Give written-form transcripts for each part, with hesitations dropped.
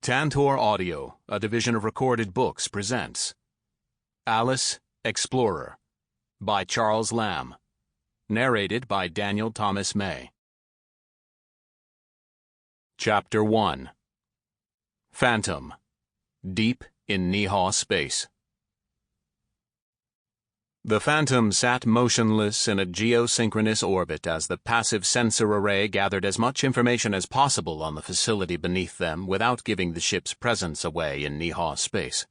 Tantor Audio, a division of Recorded Books, presents Alice, Explorer by Charles Lamb. Narrated by Daniel Thomas May. Chapter 1. Phantom. Deep in NeHaw Space. The Phantom sat motionless in a geosynchronous orbit as the passive sensor array gathered as much information as possible on the facility beneath them without giving the ship's presence away in NeHaw space.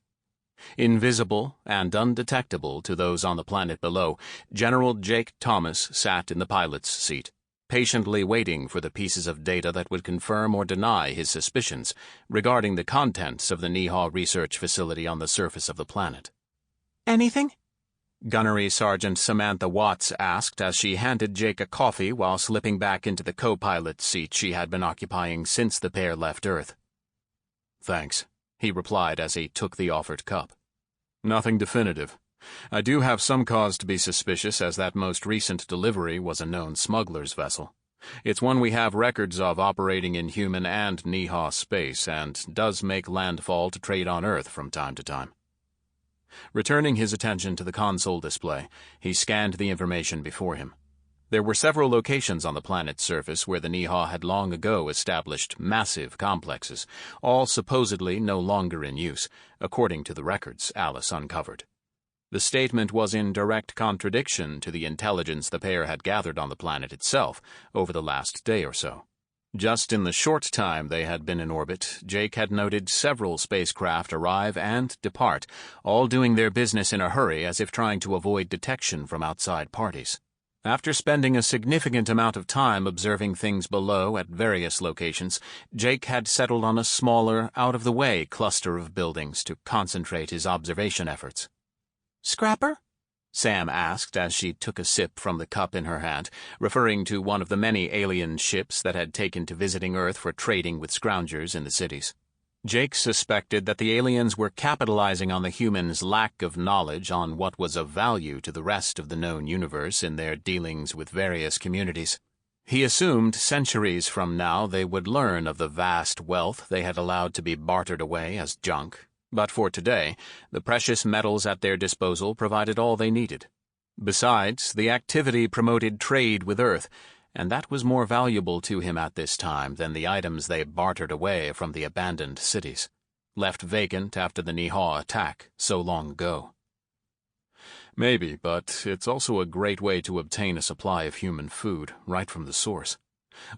Invisible and undetectable to those on the planet below, General Jake Thomas sat in the pilot's seat, patiently waiting for the pieces of data that would confirm or deny his suspicions regarding the contents of the NeHaw research facility on the surface of the planet. Anything? Gunnery Sergeant Samantha Watts asked as she handed Jake a coffee while slipping back into the co-pilot's seat she had been occupying since the pair left Earth. "Thanks," he replied as he took the offered cup. "Nothing definitive. I do have some cause to be suspicious, as that most recent delivery was a known smuggler's vessel. It's one we have records of operating in Human and NeHaw space, and does make landfall to trade on Earth from time to time." Returning his attention to the console display, he scanned the information before him. There were several locations on the planet's surface where the NeHaw had long ago established massive complexes, all supposedly no longer in use, according to the records Alice uncovered. The statement was in direct contradiction to the intelligence the pair had gathered on the planet itself over the last day or so. Just in the short time they had been in orbit, Jake had noted several spacecraft arrive and depart, all doing their business in a hurry as if trying to avoid detection from outside parties. After spending a significant amount of time observing things below at various locations, Jake had settled on a smaller, out-of-the-way cluster of buildings to concentrate his observation efforts. "Scrapper?" Sam asked as she took a sip from the cup in her hand, referring to one of the many alien ships that had taken to visiting Earth for trading with scroungers in the cities. Jake suspected that the aliens were capitalizing on the humans' lack of knowledge on what was of value to the rest of the known universe in their dealings with various communities. He assumed centuries from now they would learn of the vast wealth they had allowed to be bartered away as junk. But for today, the precious metals at their disposal provided all they needed. Besides, the activity promoted trade with Earth, and that was more valuable to him at this time than the items they bartered away from the abandoned cities, left vacant after the NeHaw attack so long ago. Maybe, but it's also a great way to obtain a supply of human food right from the source.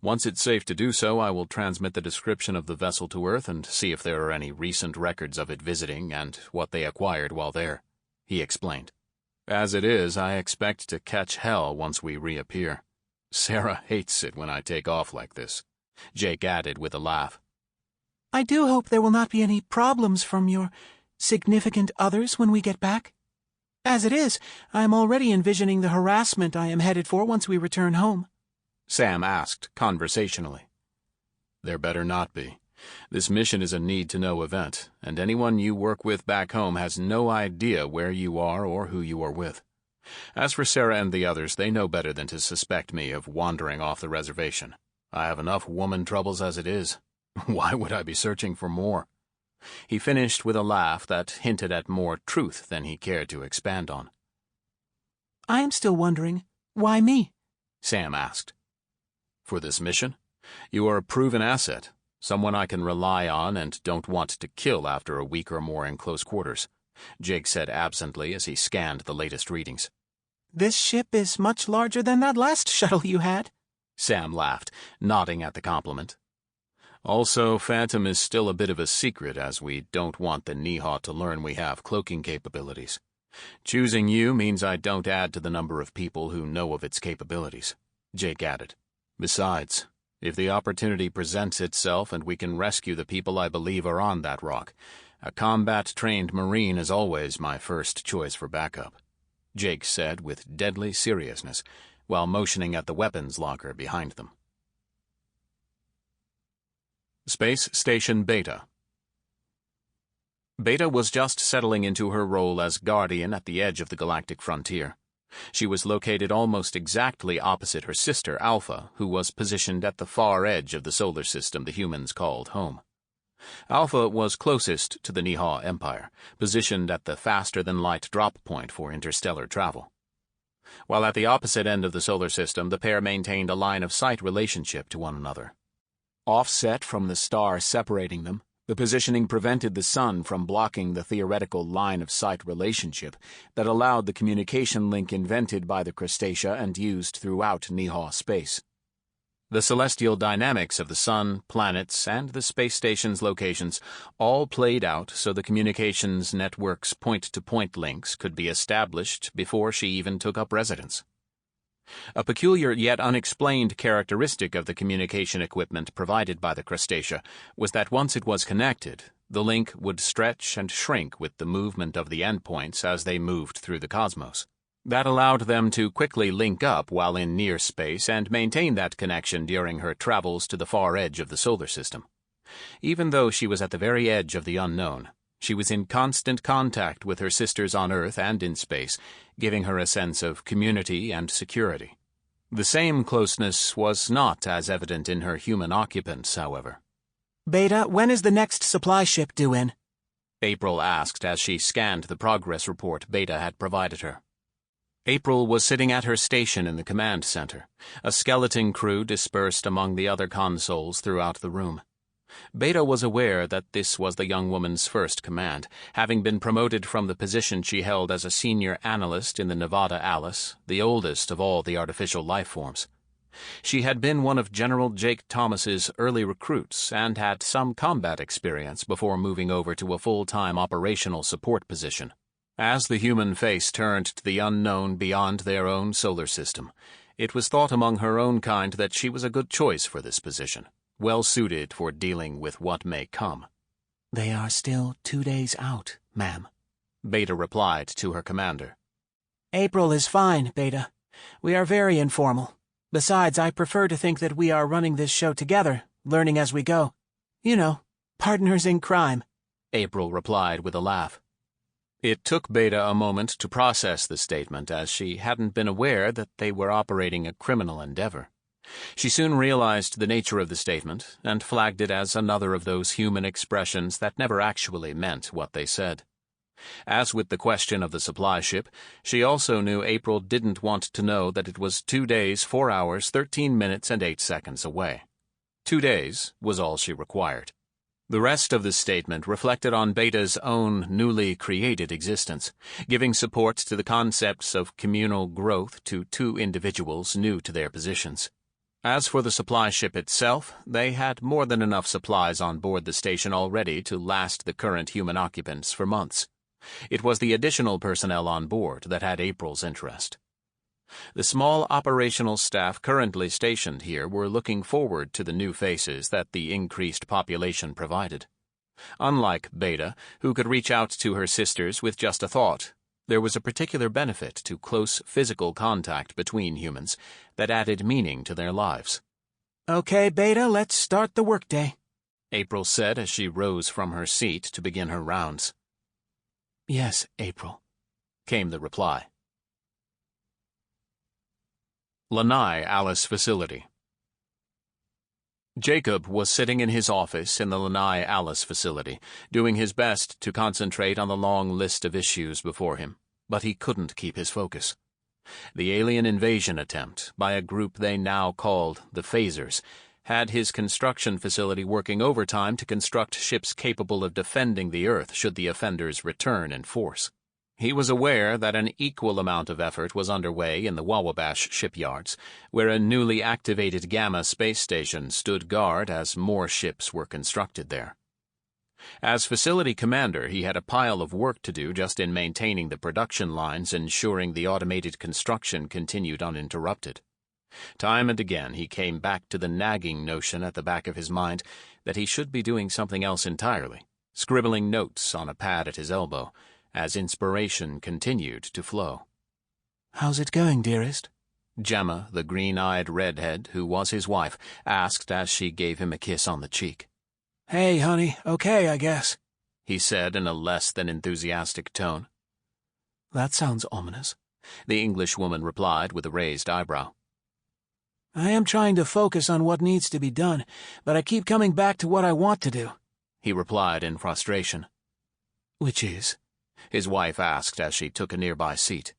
Once it's safe to do so, I will transmit the description of the vessel to Earth and see if there are any recent records of it visiting and what they acquired while there," he explained. "As it is, I expect to catch hell once we reappear. Sarah hates it when I take off like this," Jake added with a laugh. "I do hope there will not be any problems from your significant others when we get back. As it is, I am already envisioning the harassment I am headed for once we return home," Sam asked conversationally. "There better not be. This mission is a need-to-know event, and anyone you work with back home has no idea where you are or who you are with. As for Sarah and the others, they know better than to suspect me of wandering off the reservation. I have enough woman troubles as it is. Why would I be searching for more?" He finished with a laugh that hinted at more truth than he cared to expand on. "I am still wondering, why me?" Sam asked. "For this mission? You are a proven asset, someone I can rely on and don't want to kill after a week or more in close quarters," Jake said absently as he scanned the latest readings. "This ship is much larger than that last shuttle you had," Sam laughed, nodding at the compliment. "Also, Phantom is still a bit of a secret, as we don't want the NeHaw to learn we have cloaking capabilities. Choosing you means I don't add to the number of people who know of its capabilities," Jake added. "Besides, if the opportunity presents itself and we can rescue the people I believe are on that rock, a combat-trained Marine is always my first choice for backup," Jake said with deadly seriousness, while motioning at the weapons locker behind them. Space Station Beta. Beta was just settling into her role as guardian at the edge of the galactic frontier. She was located almost exactly opposite her sister, Alpha, who was positioned at the far edge of the solar system the humans called home. Alpha was closest to the NeHaw Empire, positioned at the faster-than-light drop point for interstellar travel. While at the opposite end of the solar system, the pair maintained a line-of-sight relationship to one another. Offset from the star separating them, the positioning prevented the sun from blocking the theoretical line-of-sight relationship that allowed the communication link invented by the Crustacea and used throughout NeHaw space. The celestial dynamics of the sun, planets, and the space station's locations all played out so the communications network's point-to-point links could be established before she even took up residence. A peculiar yet unexplained characteristic of the communication equipment provided by the Crustacea was that once it was connected, the link would stretch and shrink with the movement of the endpoints as they moved through the cosmos. That allowed them to quickly link up while in near space and maintain that connection during her travels to the far edge of the solar system. Even though she was at the very edge of the unknown, she was in constant contact with her sisters on Earth and in space, giving her a sense of community and security. The same closeness was not as evident in her human occupants, however. Beta, when is the next supply ship due in? April asked as she scanned the progress report Beta had provided her. April was sitting at her station in the command center, a skeleton crew dispersed among the other consoles throughout the room. Beta was aware that this was the young woman's first command, having been promoted from the position she held as a senior analyst in the Nevada Alice, the oldest of all the artificial life forms. She had been one of General Jake Thomas's early recruits and had some combat experience before moving over to a full-time operational support position. As the human face turned to the unknown beyond their own solar system, it was thought among her own kind that she was a good choice for this position, well suited for dealing with what may come. They are still 2 days out, ma'am, Beta replied to her commander. April is fine, Beta. We are very informal. Besides, I prefer to think that we are running this show together, learning as we go. You know, partners in crime, April replied with a laugh. It took Beta a moment to process the statement, as she hadn't been aware that they were operating a criminal endeavor. She soon realized the nature of the statement and flagged it as another of those human expressions that never actually meant what they said. As with the question of the supply ship, she also knew April didn't want to know that it was 2 days, 4 hours, 13 minutes, and 8 seconds away. 2 days was all she required. The rest of the statement reflected on Beta's own newly created existence, giving support to the concepts of communal growth to 2 individuals new to their positions. As for the supply ship itself, they had more than enough supplies on board the station already to last the current human occupants for months. It was the additional personnel on board that had April's interest. The small operational staff currently stationed here were looking forward to the new faces that the increased population provided. Unlike Beta, who could reach out to her sisters with just a thought, there was a particular benefit to close physical contact between humans that added meaning to their lives. Okay, Beta, let's start the workday, April said as she rose from her seat to begin her rounds. Yes, April, came the reply. Lanai Alice Facility. Jacob was sitting in his office in the Lanai Alice facility, doing his best to concentrate on the long list of issues before him, but he couldn't keep his focus. The alien invasion attempt, by a group they now called the Phasers, had his construction facility working overtime to construct ships capable of defending the Earth should the offenders return in force. He was aware that an equal amount of effort was underway in the Wawobash shipyards, where a newly activated Gamma space station stood guard as more ships were constructed there. As facility commander, he had a pile of work to do just in maintaining the production lines, ensuring the automated construction continued uninterrupted. Time and again he came back to the nagging notion at the back of his mind that he should be doing something else entirely, scribbling notes on a pad at his elbow, as inspiration continued to flow. How's it going, dearest? Gemma, the green-eyed redhead who was his wife, asked as she gave him a kiss on the cheek. Hey, honey, okay, I guess, he said in a less than enthusiastic tone. That sounds ominous, the Englishwoman replied with a raised eyebrow. I am trying to focus on what needs to be done, but I keep coming back to what I want to do. he replied in frustration. Which is? His wife asked as she took a nearby seat.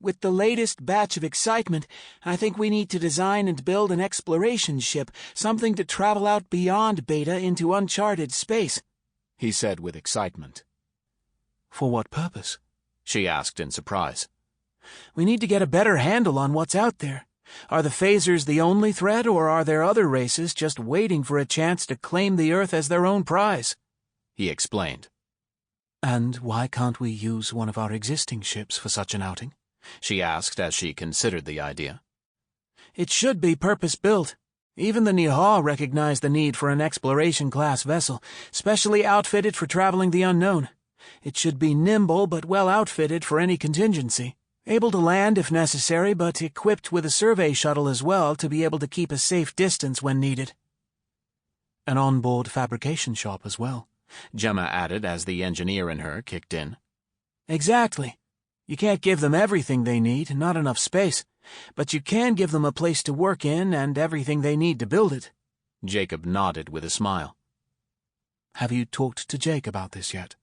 With the latest batch of excitement, I think we need to design and build an exploration ship, something to travel out beyond Beta into uncharted space, he said with excitement. For what purpose? She asked in surprise. We need to get a better handle on what's out there. Are the phasers the only threat, or are there other races just waiting for a chance to claim the Earth as their own prize? He explained. And why can't we use one of our existing ships for such an outing? She asked as she considered the idea. It should be purpose-built. Even the NeHaw recognized the need for an exploration-class vessel, specially outfitted for traveling the unknown. It should be nimble but well outfitted for any contingency, able to land if necessary, but equipped with a survey shuttle as well to be able to keep a safe distance when needed. An onboard fabrication shop as well, Gemma added as the engineer in her kicked in. Exactly. You can't give them everything they need, not enough space, but you can give them a place to work in and everything they need to build it. Jacob nodded with a smile. Have you talked to Jake about this yet?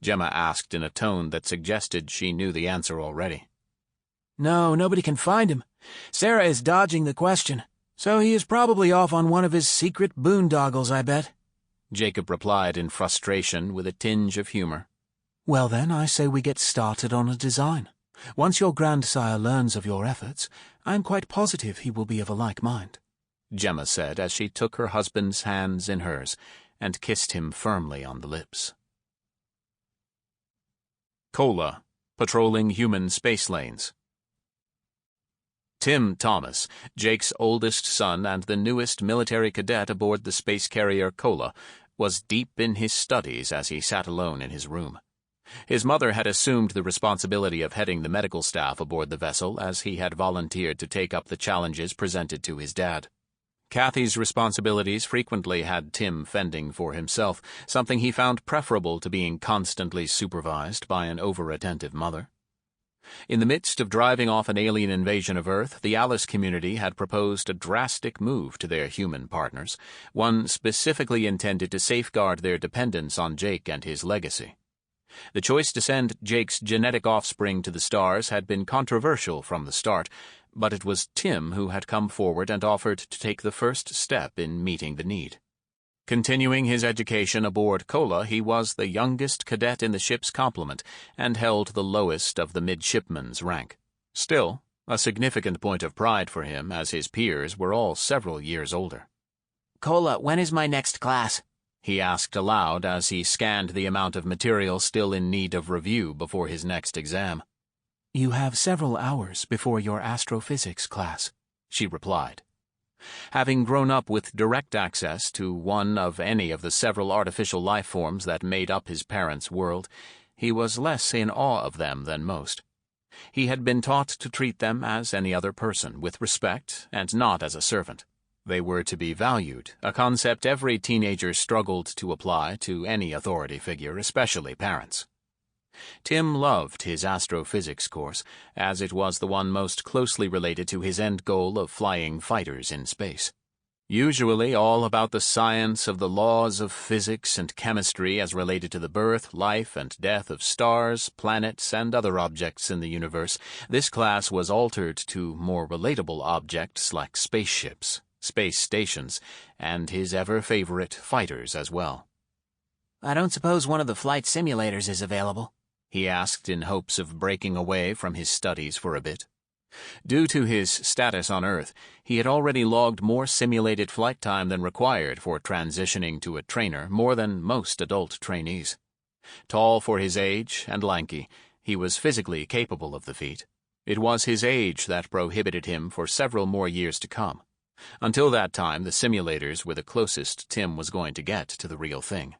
Gemma asked in a tone that suggested she knew the answer already. No, nobody can find him. Sarah is dodging the question, so he is probably off on one of his secret boondoggles, I bet. Jacob replied in frustration with a tinge of humor. Well then, I say we get started on a design. Once your grandsire learns of your efforts, I am quite positive he will be of a like mind, Gemma said as she took her husband's hands in hers and kissed him firmly on the lips. Cola, patrolling human space lanes. Tim Thomas, Jake's oldest son and the newest military cadet aboard the space carrier Cola, was deep in his studies as he sat alone in his room. His mother had assumed the responsibility of heading the medical staff aboard the vessel as he had volunteered to take up the challenges presented to his dad. Kathy's responsibilities frequently had Tim fending for himself, something he found preferable to being constantly supervised by an over-attentive mother. In the midst of driving off an alien invasion of Earth, the Alice community had proposed a drastic move to their human partners, one specifically intended to safeguard their dependence on Jake and his legacy. The choice to send Jake's genetic offspring to the stars had been controversial from the start, but it was Tim who had come forward and offered to take the first step in meeting the need. Continuing his education aboard Cola, he was the youngest cadet in the ship's complement and held the lowest of the midshipman's rank. Still, a significant point of pride for him, as his peers were all several years older. Cola, when is my next class? He asked aloud as he scanned the amount of material still in need of review before his next exam. You have several hours before your astrophysics class, she replied. Having grown up with direct access to one of any of the several artificial life forms that made up his parents' world, he was less in awe of them than most. He had been taught to treat them as any other person, with respect and not as a servant. They were to be valued, a concept every teenager struggled to apply to any authority figure, especially parents. Tim loved his astrophysics course, as it was the one most closely related to his end goal of flying fighters in space. Usually all about the science of the laws of physics and chemistry as related to the birth, life, and death of stars, planets, and other objects in the universe, this class was altered to more relatable objects like spaceships, space stations, and his ever-favorite fighters as well. I don't suppose one of the flight simulators is available, he asked in hopes of breaking away from his studies for a bit. Due to his status on Earth, he had already logged more simulated flight time than required for transitioning to a trainer, more than most adult trainees. Tall for his age and lanky, he was physically capable of the feat. It was his age that prohibited him for several more years to come. Until that time, the simulators were the closest Tim was going to get to the real thing.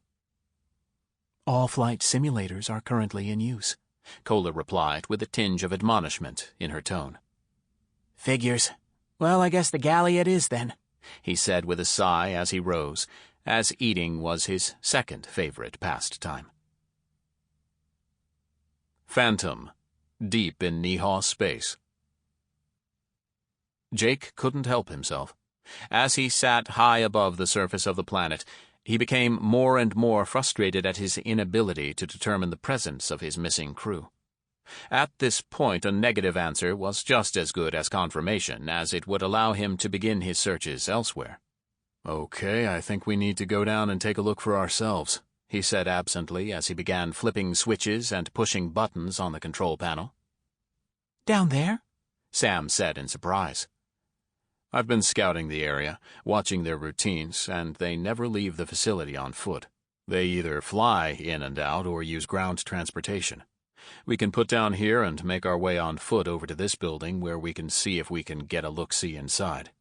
All flight simulators are currently in use, Cola replied with a tinge of admonishment in her tone. Figures. Well, I guess the galley it is then, he said with a sigh as he rose, as eating was his second favorite pastime. Phantom, deep in NeHaw space. Jake couldn't help himself. As he sat high above the surface of the planet, He became more and more frustrated at his inability to determine the presence of his missing crew. At this point, a negative answer was just as good as confirmation, as it would allow him to begin his searches elsewhere. "Okay, I think we need to go down and take a look for ourselves," he said absently as he began flipping switches and pushing buttons on the control panel. "Down there?" Sam said in surprise. "I've been scouting the area, watching their routines, and they never leave the facility on foot. They either fly in and out or use ground transportation. We can put down here and make our way on foot over to this building where we can see if we can get a look-see inside,"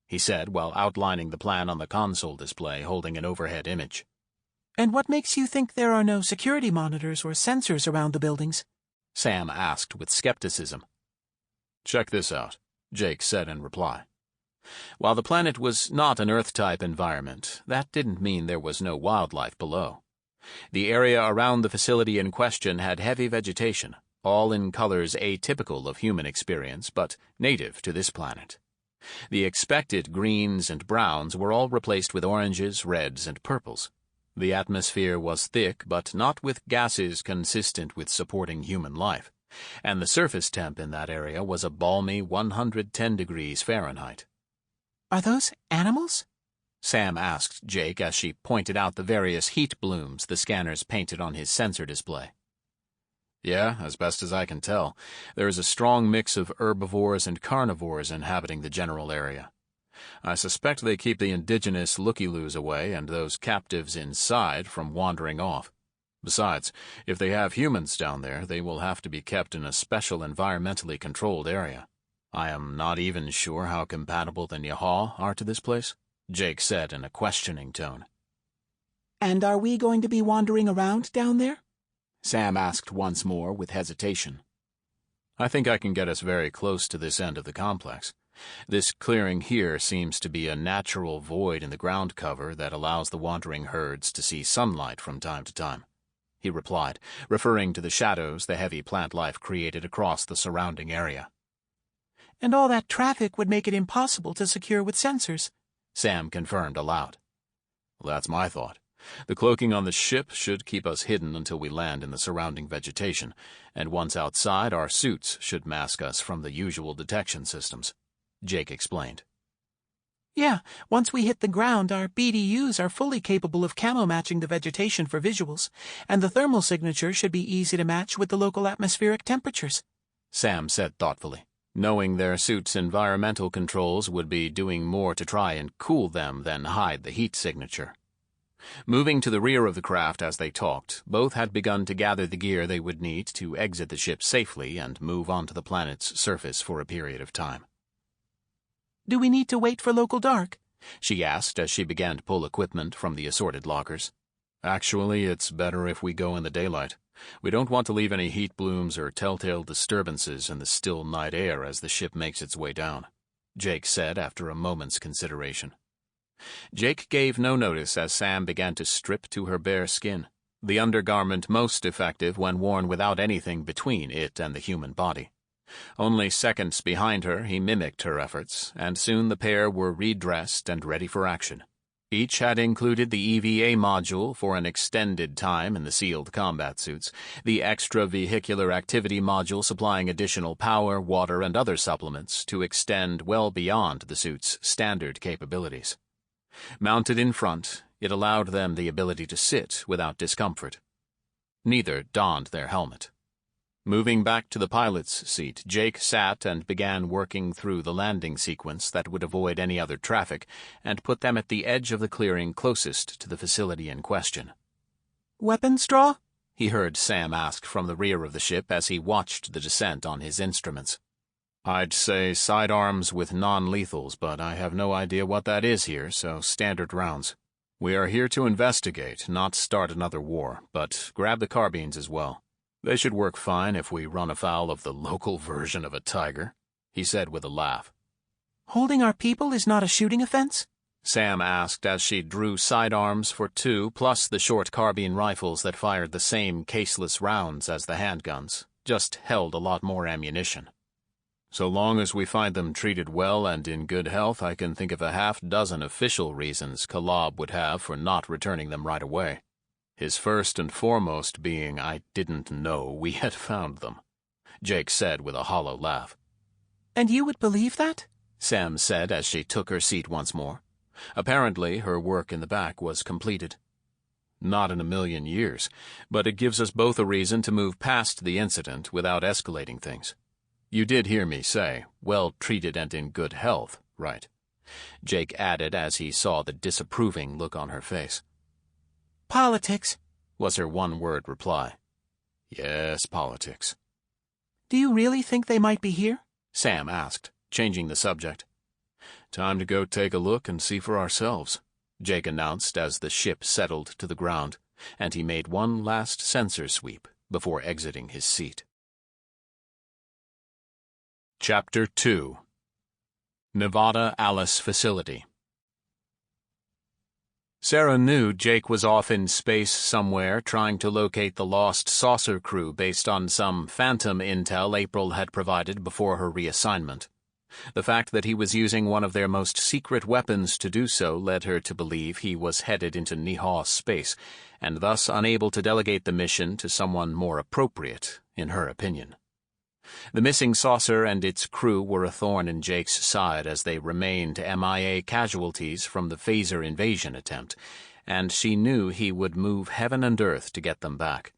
he said while outlining the plan on the console display holding an overhead image. "And what makes you think there are no security monitors or sensors around the buildings?" Sam asked with skepticism. "Check this out," Jake said in reply. While the planet was not an Earth-type environment, that didn't mean there was no wildlife below. The area around the facility in question had heavy vegetation, all in colors atypical of human experience but native to this planet. The expected greens and browns were all replaced with oranges, reds, and purples. The atmosphere was thick but not with gases consistent with supporting human life, and the surface temp in that area was a balmy 110 degrees Fahrenheit. "Are those animals?" Sam asked Jake as she pointed out the various heat blooms the scanners painted on his sensor display. "Yeah, as best as I can tell, there is a strong mix of herbivores and carnivores inhabiting the general area. I suspect they keep the indigenous looky-loos away and those captives inside from wandering off. Besides, if they have humans down there, they will have to be kept in a special environmentally controlled area. I am not even sure how compatible the NeHaw are to this place," Jake said in a questioning tone. "And are we going to be wandering around down there?" Sam asked once more with hesitation. "I think I can get us very close to this end of the complex. This clearing here seems to be a natural void in the ground cover that allows the wandering herds to see sunlight from time to time," he replied, referring to the shadows the heavy plant life created across the surrounding area. "And all that traffic would make it impossible to secure with sensors," Sam confirmed aloud. "Well, that's my thought. The cloaking on the ship should keep us hidden until we land in the surrounding vegetation, and once outside, our suits should mask us from the usual detection systems," Jake explained. "Yeah, once we hit the ground, our BDUs are fully capable of camo matching the vegetation for visuals, and the thermal signature should be easy to match with the local atmospheric temperatures," Sam said thoughtfully, knowing their suits' environmental controls would be doing more to try and cool them than hide the heat signature. Moving to the rear of the craft as they talked, both had begun to gather the gear they would need to exit the ship safely and move onto the planet's surface for a period of time. "Do we need to wait for local dark?" she asked as she began to pull equipment from the assorted lockers. "Actually, it's better if we go in the daylight. We don't want to leave any heat blooms or telltale disturbances in the still night air as the ship makes its way down," Jake said after a moment's consideration. Jake gave no notice as Sam began to strip to her bare skin, the undergarment most effective when worn without anything between it and the human body. Only seconds behind her, he mimicked her efforts, and soon the pair were redressed and ready for action. Each had included the EVA module for an extended time in the sealed combat suits, the extra-vehicular activity module supplying additional power, water, and other supplements to extend well beyond the suit's standard capabilities. Mounted in front, it allowed them the ability to sit without discomfort. Neither donned their helmet. Moving back to the pilot's seat, Jake sat and began working through the landing sequence that would avoid any other traffic and put them at the edge of the clearing closest to the facility in question. "Weapons draw?" he heard Sam ask from the rear of the ship as he watched the descent on his instruments. "I'd say sidearms with non-lethals, but I have no idea what that is here, so standard rounds. We are here to investigate, not start another war, but grab the carbines as well. They should work fine if we run afoul of the local version of a tiger," he said with a laugh. "Holding our people is not a shooting offense?" Sam asked as she drew sidearms for two, plus the short carbine rifles that fired the same caseless rounds as the handguns, just held a lot more ammunition. So long as we find them treated well and in good health, I can think of a half-dozen official reasons Kolob would have for not returning them right away. His first and foremost being I didn't know we had found them, Jake said with a hollow laugh. And you would believe that? Sam said as she took her seat once more. Apparently, her work in the back was completed. Not in a million years, but it gives us both a reason to move past the incident without escalating things. You did hear me say, well treated and in good health, right? Jake added as he saw the disapproving look on her face. Politics, was her one-word reply. Yes, politics. Do you really think they might be here? Sam asked, changing the subject. Time to go take a look and see for ourselves, Jake announced as the ship settled to the ground, and he made one last sensor sweep before exiting his seat. Chapter 2 Nevada Alice Facility. Sarah knew Jake was off in space somewhere trying to locate the lost saucer crew based on some phantom intel April had provided before her reassignment. The fact that he was using one of their most secret weapons to do so led her to believe he was headed into NeHaw space, and thus unable to delegate the mission to someone more appropriate, in her opinion. The missing saucer and its crew were a thorn in Jake's side as they remained MIA casualties from the phaser invasion attempt, and she knew he would move heaven and earth to get them back.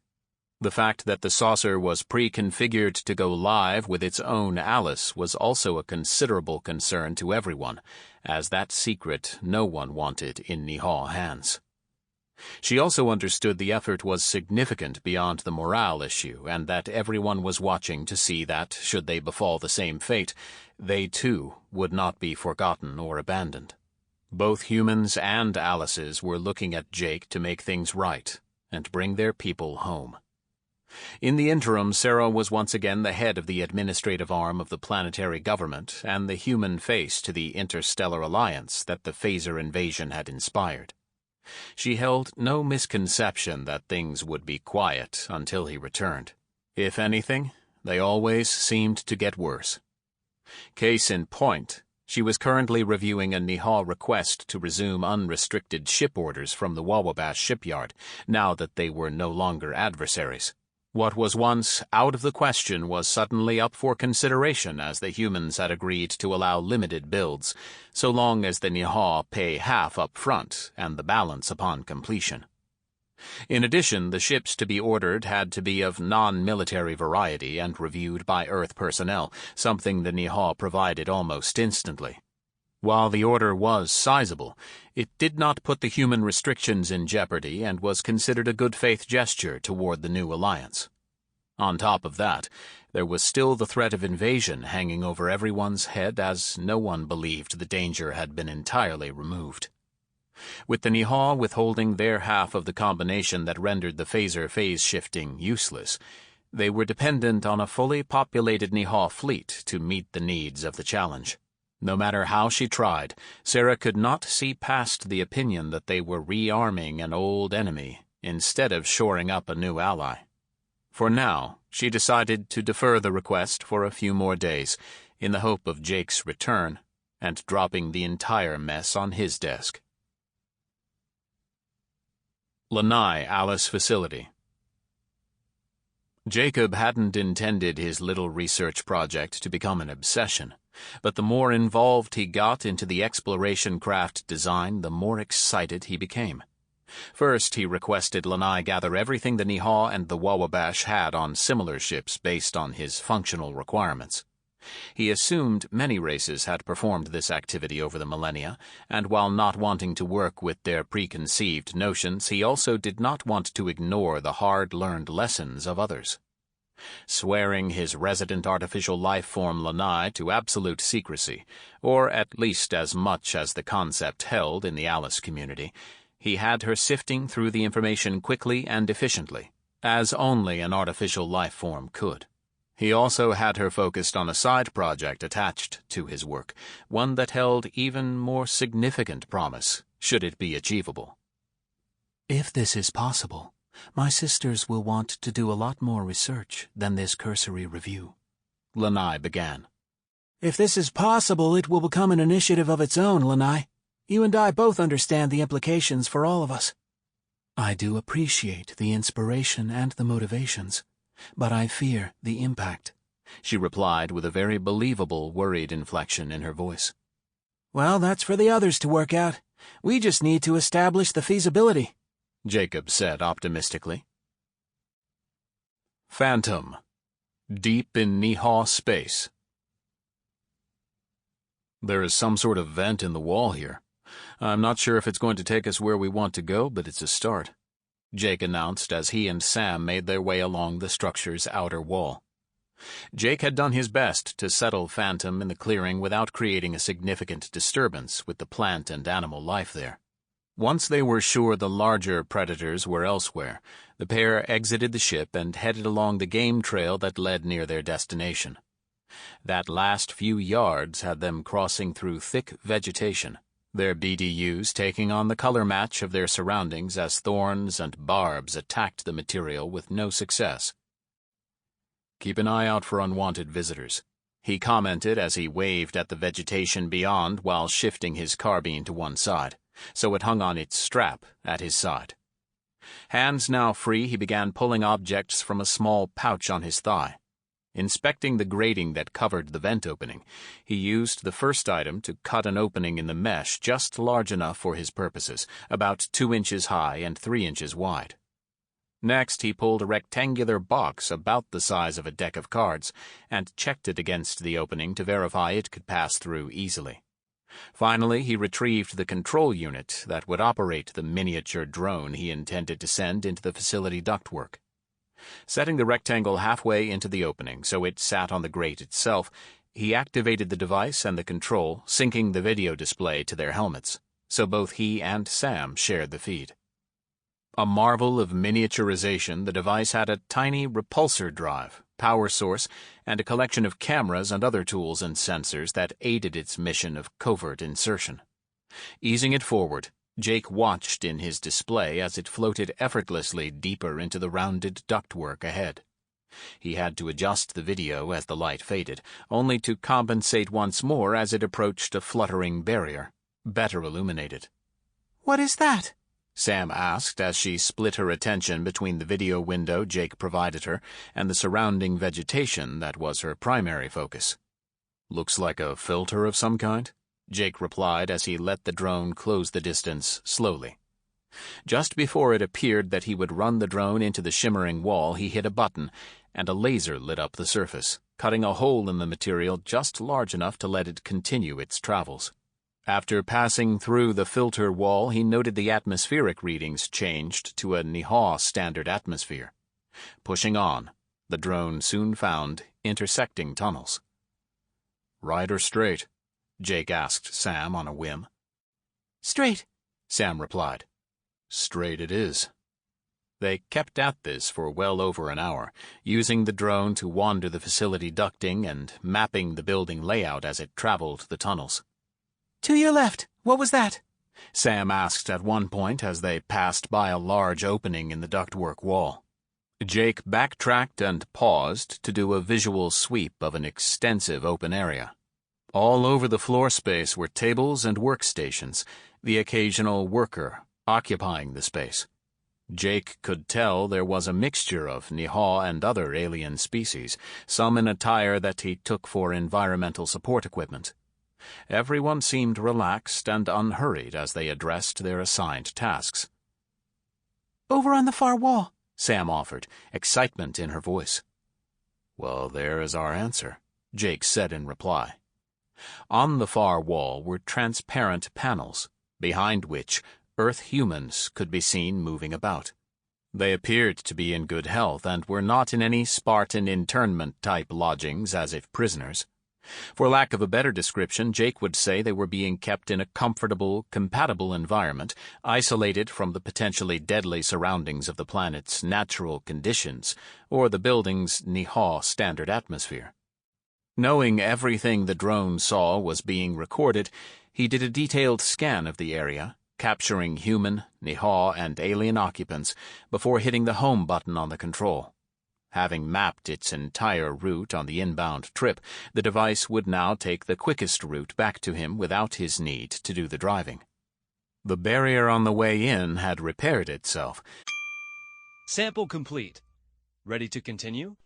The fact that the saucer was pre-configured to go live with its own Alice was also a considerable concern to everyone, as that secret no one wanted in NeHaw hands. She also understood the effort was significant beyond the morale issue, and that everyone was watching to see that, should they befall the same fate, they too would not be forgotten or abandoned. Both humans and Alices were looking at Jake to make things right and bring their people home. In the interim, Sarah was once again the head of the administrative arm of the planetary government and the human face to the interstellar alliance that the phaser invasion had inspired. She held no misconception that things would be quiet until he returned. If anything, they always seemed to get worse. Case in point, she was currently reviewing a NeHaw request to resume unrestricted ship orders from the Wawobash shipyard, now that they were no longer adversaries. What was once out of the question was suddenly up for consideration as the humans had agreed to allow limited builds, so long as the NeHaw pay half up front and the balance upon completion. In addition, the ships to be ordered had to be of non-military variety and reviewed by Earth personnel, something the NeHaw provided almost instantly. While the order was sizable, it did not put the human restrictions in jeopardy and was considered a good-faith gesture toward the new alliance. On top of that, there was still the threat of invasion hanging over everyone's head as no one believed the danger had been entirely removed. With the NeHaw withholding their half of the combination that rendered the phaser phase shifting useless, they were dependent on a fully populated NeHaw fleet to meet the needs of the challenge. No matter how she tried, Sarah could not see past the opinion that they were rearming an old enemy instead of shoring up a new ally. For now, she decided to defer the request for a few more days, in the hope of Jake's return and dropping the entire mess on his desk. Lanai Alice Facility. Jacob hadn't intended his little research project to become an obsession, but the more involved he got into the exploration craft design, the more excited he became. First, he requested Lanai gather everything the NeHaw and the Wawobash had on similar ships based on his functional requirements. He assumed many races had performed this activity over the millennia, and while not wanting to work with their preconceived notions, he also did not want to ignore the hard-learned lessons of others. Swearing his resident artificial life form Lanai to absolute secrecy, or at least as much as the concept held in the Alice community, he had her sifting through the information quickly and efficiently, as only an artificial life form could. He also had her focused on a side project attached to his work, one that held even more significant promise, should it be achievable. If this is possible, my sisters will want to do a lot more research than this cursory review, Lanai began. If this is possible, it will become an initiative of its own, Lanai. You and I both understand the implications for all of us. I do appreciate the inspiration and the motivations, but I fear the impact, she replied with a very believable, worried inflection in her voice. Well, that's for the others to work out. We just need to establish the feasibility, Jacob said optimistically. Phantom. Deep in NeHaw space. There is some sort of vent in the wall here. I'm not sure if it's going to take us where we want to go, but it's a start, Jake announced as he and Sam made their way along the structure's outer wall. Jake had done his best to settle Phantom in the clearing without creating a significant disturbance with the plant and animal life there. Once they were sure the larger predators were elsewhere, the pair exited the ship and headed along the game trail that led near their destination. That last few yards had them crossing through thick vegetation, their BDUs taking on the color match of their surroundings as thorns and barbs attacked the material with no success. Keep an eye out for unwanted visitors, he commented as he waved at the vegetation beyond while shifting his carbine to one side, so it hung on its strap at his side. Hands now free, he began pulling objects from a small pouch on his thigh. Inspecting the grating that covered the vent opening, he used the first item to cut an opening in the mesh just large enough for his purposes, about 2 inches high and 3 inches wide. Next, he pulled a rectangular box about the size of a deck of cards and checked it against the opening to verify it could pass through easily. Finally, he retrieved the control unit that would operate the miniature drone he intended to send into the facility ductwork. Setting the rectangle halfway into the opening so it sat on the grate itself, he activated the device and the control, syncing the video display to their helmets, so both he and Sam shared the feed. A marvel of miniaturization, the device had a tiny repulsor drive, power source, and a collection of cameras and other tools and sensors that aided its mission of covert insertion. Easing it forward, Jake watched in his display as it floated effortlessly deeper into the rounded ductwork ahead. He had to adjust the video as the light faded, only to compensate once more as it approached a fluttering barrier, better illuminated. "What is that?" Sam asked as she split her attention between the video window Jake provided her and the surrounding vegetation that was her primary focus. "Looks like a filter of some kind," Jake replied as he let the drone close the distance slowly. Just before it appeared that he would run the drone into the shimmering wall, he hit a button, and a laser lit up the surface, cutting a hole in the material just large enough to let it continue its travels. After passing through the filter wall, he noted the atmospheric readings changed to a NeHaw standard atmosphere. Pushing on, the drone soon found intersecting tunnels. "Right or straight?" Jake asked Sam on a whim. "Straight," Sam replied. "Straight it is." They kept at this for well over an hour, using the drone to wander the facility ducting and mapping the building layout as it traveled the tunnels. "To your left, what was that?" Sam asked at one point as they passed by a large opening in the ductwork wall. Jake backtracked and paused to do a visual sweep of an extensive open area. All over the floor space were tables and workstations, the occasional worker occupying the space. Jake could tell there was a mixture of NeHaw and other alien species, some in attire that he took for environmental support equipment. Everyone seemed relaxed and unhurried as they addressed their assigned tasks. "Over on the far wall," Sam offered, excitement in her voice. "Well, there is our answer," Jake said in reply. On the far wall were transparent panels, behind which Earth humans could be seen moving about. They appeared to be in good health and were not in any Spartan internment-type lodgings as if prisoners. For lack of a better description, Jake would say they were being kept in a comfortable, compatible environment, isolated from the potentially deadly surroundings of the planet's natural conditions, or the building's NeHaw standard atmosphere. Knowing everything the drone saw was being recorded, he did a detailed scan of the area, capturing human, NeHaw, and alien occupants before hitting the home button on the control. Having mapped its entire route on the inbound trip, the device would now take the quickest route back to him without his need to do the driving. The barrier on the way in had repaired itself. Sample complete. Ready to continue?